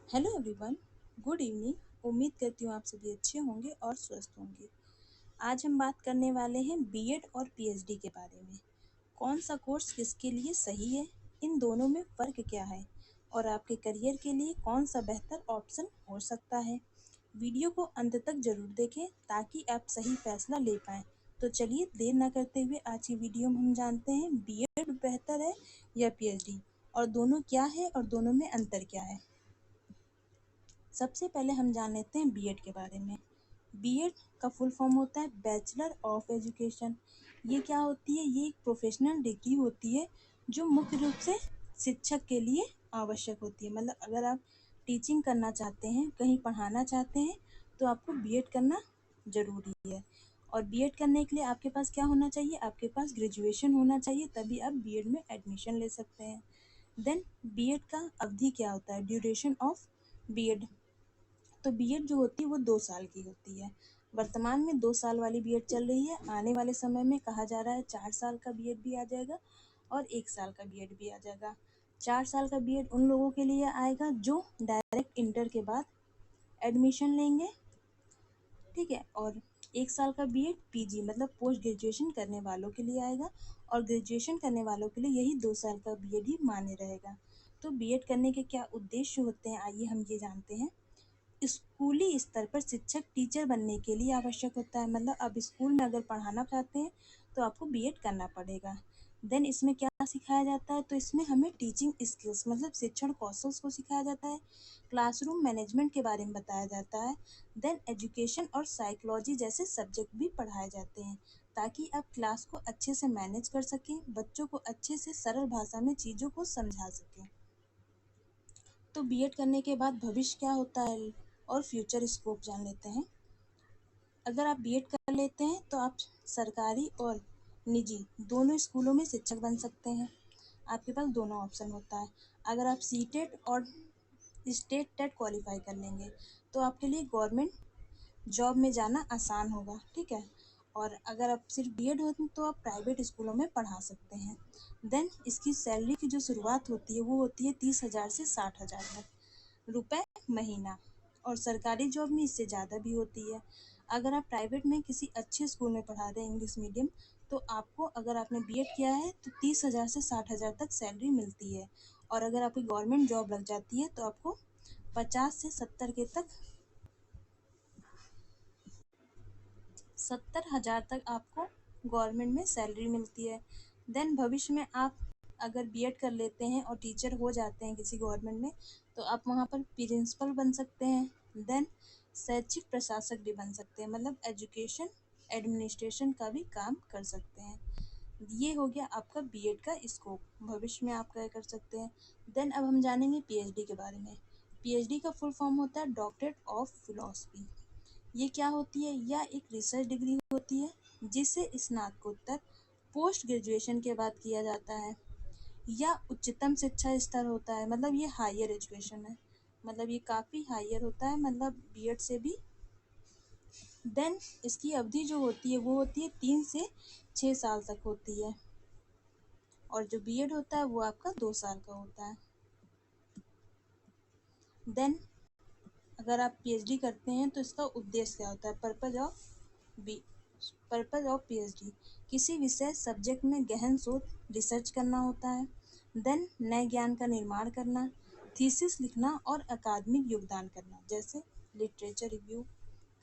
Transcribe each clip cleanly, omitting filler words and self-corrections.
Hello everyone, good evening. उम्मीद करती हूँ आप सभी अच्छे होंगे और स्वस्थ होंगे। आज हम बात करने वाले हैं बीएड और पीएचडी के बारे में। कौन सा कोर्स किसके लिए सही है, इन दोनों में फ़र्क क्या है और आपके करियर के लिए कौन सा बेहतर ऑप्शन हो सकता है। वीडियो को अंत तक ज़रूर देखें ताकि आप सही फैसला ले पाएँ। तो चलिए देर ना करते हुए आज की वीडियो में हम जानते हैं बीएड बेहतर है या पीएचडी, और दोनों क्या है और दोनों में अंतर क्या है। सबसे पहले हम जान लेते हैं बीएड के बारे में। बीएड का फुल फॉर्म होता है बैचलर ऑफ एजुकेशन। ये क्या होती है? ये एक प्रोफेशनल डिग्री होती है जो मुख्य रूप से शिक्षक के लिए आवश्यक होती है। मतलब अगर आप टीचिंग करना चाहते हैं, कहीं पढ़ाना चाहते हैं, तो आपको बीएड करना ज़रूरी है। और बीएड करने के लिए आपके पास क्या होना चाहिए? आपके पास ग्रेजुएशन होना चाहिए, तभी आप बीएड में एडमिशन ले सकते हैं। देन बीएड का अवधि क्या होता है? Duration of BEd. तो बीएड जो होती है वो 2 साल की होती है। वर्तमान में 2 साल वाली बीएड चल रही है। आने वाले समय में कहा जा रहा है 4 साल का बीएड भी आ जाएगा और 1 साल का बीएड भी आ जाएगा। 4 साल का बीएड उन लोगों के लिए आएगा जो डायरेक्ट इंटर के बाद एडमिशन लेंगे, ठीक है। और 1 साल का बीएड पीजी मतलब पोस्ट ग्रेजुएशन करने वालों के लिए आएगा, और ग्रेजुएशन करने वालों के लिए यही 2 साल का बीएड ही मान्य रहेगा। तो बीएड करने के क्या उद्देश्य होते हैं, आइए हम ये जानते हैं। स्कूली स्तर पर शिक्षक टीचर बनने के लिए आवश्यक होता है। मतलब अब स्कूल में अगर पढ़ाना चाहते हैं तो आपको बीएड करना पड़ेगा। देन इसमें क्या सिखाया जाता है? तो इसमें हमें टीचिंग स्किल्स मतलब शिक्षण कौशल को सिखाया जाता है। क्लासरूम मैनेजमेंट के बारे में बताया जाता है। देन एजुकेशन और साइकोलॉजी जैसे सब्जेक्ट भी पढ़ाए जाते हैं ताकि आप क्लास को अच्छे से मैनेज कर सकें, बच्चों को अच्छे से सरल भाषा में चीज़ों को समझा सकें। तो बीएड करने के बाद भविष्य क्या होता है और फ्यूचर स्कोप जान लेते हैं। अगर आप बीएड कर लेते हैं तो आप सरकारी और निजी दोनों स्कूलों में शिक्षक बन सकते हैं। आपके पास दोनों ऑप्शन होता है। अगर आप सीटेट और स्टेट टेट क्वालिफाई कर लेंगे तो आपके लिए गवर्नमेंट जॉब में जाना आसान होगा, ठीक है। और अगर आप सिर्फ बीएड हो तो आप प्राइवेट स्कूलों में पढ़ा सकते हैं। देन इसकी सैलरी की जो शुरुआत होती है वो होती है 30,000 से 60,000 तक रुपए महीना, और सरकारी जॉब में इससे ज़्यादा भी होती है। अगर आप प्राइवेट में किसी अच्छे स्कूल में पढ़ा रहे हैं इंग्लिश मीडियम, तो आपको अगर आपने बीएड किया है तो 30,000 से 60,000 तक सैलरी मिलती है। और अगर आपकी गवर्नमेंट जॉब लग जाती है तो आपको 70 तक आपको गवर्नमेंट में सैलरी मिलती है। देन भविष्य में आप अगर बीएड कर लेते हैं और टीचर हो जाते हैं किसी गवर्नमेंट में, तो आप वहाँ पर प्रिंसिपल बन सकते हैं। देन शैक्षिक प्रशासक भी बन सकते हैं, मतलब एजुकेशन एडमिनिस्ट्रेशन का भी काम कर सकते हैं। ये हो गया आपका बीएड का स्कोप, भविष्य में आप क्या कर सकते हैं। देन अब हम जानेंगे पीएचडी के बारे में। पीएचडी का फुल फॉर्म होता है डॉक्टरेट ऑफ फिलोसफी। ये क्या होती है? यह एक रिसर्च डिग्री होती है जिसे स्नातकोत्तर पोस्ट ग्रेजुएशन के बाद किया जाता है। यह उच्चतम शिक्षा स्तर होता है, मतलब ये हायर एजुकेशन है, मतलब ये काफ़ी हायर होता है, मतलब बीएड से भी। देन इसकी अवधि जो होती है वो होती है 3 से 6 साल तक होती है, और जो बीएड होता है वो आपका 2 साल का होता है। देन अगर आप पीएचडी करते हैं तो इसका उद्देश्य क्या होता है? बी पर्पज ऑफ पीएचडी किसी विषय सब्जेक्ट में गहन शोध रिसर्च करना होता है। देन नए ज्ञान का निर्माण करना, थीसिस लिखना और अकादमिक योगदान करना। जैसे लिटरेचर रिव्यू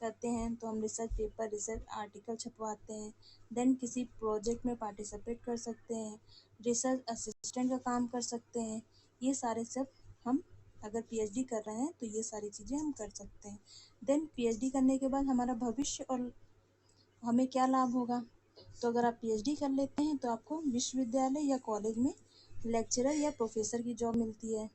करते हैं तो हम रिसर्च पेपर रिसर्च आर्टिकल छपवाते हैं। देन किसी प्रोजेक्ट में पार्टिसिपेट कर सकते हैं, रिसर्च असिस्टेंट का काम कर सकते हैं। ये सारे सब हम अगर पीएचडी कर रहे हैं तो ये सारी चीज़ें हम कर सकते हैं। देन पीएचडी करने के बाद हमारा भविष्य और हमें क्या लाभ होगा? तो अगर आप पीएचडी कर लेते हैं तो आपको विश्वविद्यालय या कॉलेज में लेक्चरर या प्रोफेसर की जॉब मिलती है।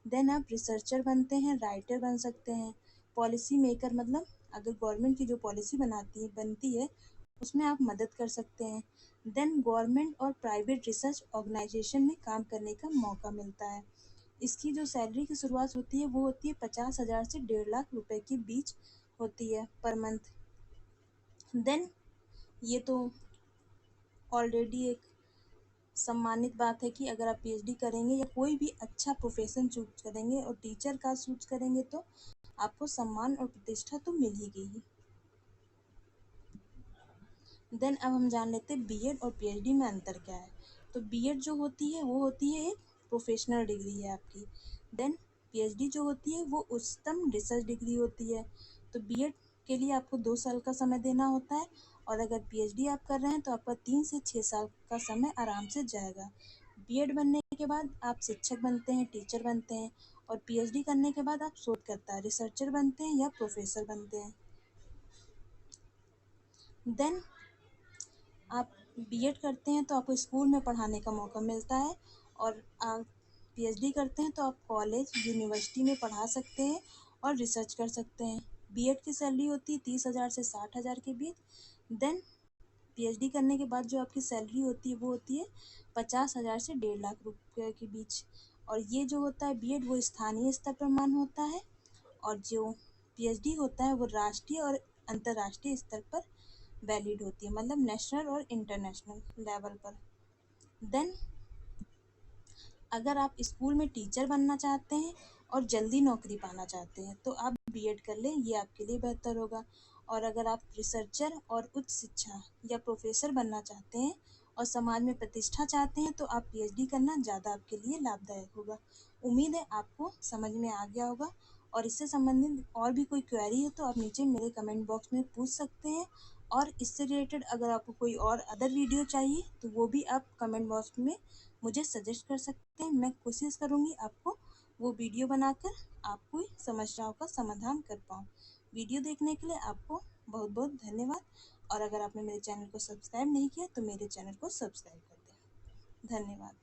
देन आप रिसर्चर बनते हैं, राइटर बन सकते हैं, पॉलिसी मेकर मतलब अगर गवर्नमेंट की जो पॉलिसी बनती है उसमें आप मदद कर सकते हैं। देन गवर्नमेंट और प्राइवेट रिसर्च ऑर्गेनाइजेशन में काम करने का मौका मिलता है। इसकी जो सैलरी की शुरुआत होती है वो होती है 50,000 से 1.5 लाख रुपए के बीच होती है पर मंथ। देन ये तो ऑलरेडी एक सम्मानित बात है कि अगर आप पीएचडी करेंगे या कोई भी अच्छा प्रोफेशन चूज करेंगे और टीचर का चूज करेंगे तो आपको सम्मान और प्रतिष्ठा तो मिल ही गई। देन अब हम जान लेते हैं बीएड और पीएचडी में अंतर क्या है। तो बीएड जो होती है वो होती है एक प्रोफेशनल डिग्री है आपकी। देन पीएचडी जो होती है वो उच्चतम रिसर्च डिग्री होती है। तो बीएड के लिए आपको 2 साल का समय देना होता है और अगर पीएचडी आप कर रहे हैं तो आपका 3 से 6 साल का समय आराम से जाएगा। बीएड बनने के बाद आप शिक्षक बनते हैं, टीचर बनते हैं और पीएचडी करने के बाद आप शोधकर्ता रिसर्चर बनते हैं या प्रोफेसर बनते हैं। देन आप बीएड करते हैं तो आपको स्कूल में पढ़ाने का मौका मिलता है और आप पीएचडी करते हैं तो आप कॉलेज यूनिवर्सिटी में पढ़ा सकते हैं और रिसर्च कर सकते हैं। बीएड की सैलरी होती है 30,000 से 60,000 के बीच। देन पीएचडी करने के बाद जो आपकी सैलरी होती है वो होती है 50,000 से 1.5 लाख रुपये के बीच। और ये जो होता है बीएड वो स्थानीय स्तर पर मान्य होता है और जो पीएचडी होता है वो राष्ट्रीय और अंतर्राष्ट्रीय स्तर पर वैलिड होती है, मतलब नेशनल और इंटरनेशनल लेवल पर। देन अगर आप स्कूल में टीचर बनना चाहते हैं और जल्दी नौकरी पाना चाहते हैं तो आप बीएड कर लें, ये आपके लिए बेहतर होगा। और अगर आप रिसर्चर और उच्च शिक्षा या प्रोफेसर बनना चाहते हैं और समाज में प्रतिष्ठा चाहते हैं तो आप पीएचडी करना ज़्यादा आपके लिए लाभदायक होगा। उम्मीद है आपको समझ में आ गया होगा और इससे संबंधित और भी कोई क्वेरी है तो आप नीचे मेरे कमेंट बॉक्स में पूछ सकते हैं। और इससे रिलेटेड अगर आपको कोई और अदर वीडियो चाहिए तो वो भी आप कमेंट बॉक्स में मुझे सजेस्ट कर सकते हैं। मैं कोशिश करूँगी आपको वो वीडियो बनाकर आपको समस्याओं का समाधान कर पाऊँ। वीडियो देखने के लिए आपको बहुत बहुत धन्यवाद। और अगर आपने मेरे चैनल को सब्सक्राइब नहीं किया तो मेरे चैनल को सब्सक्राइब कर दें। धन्यवाद।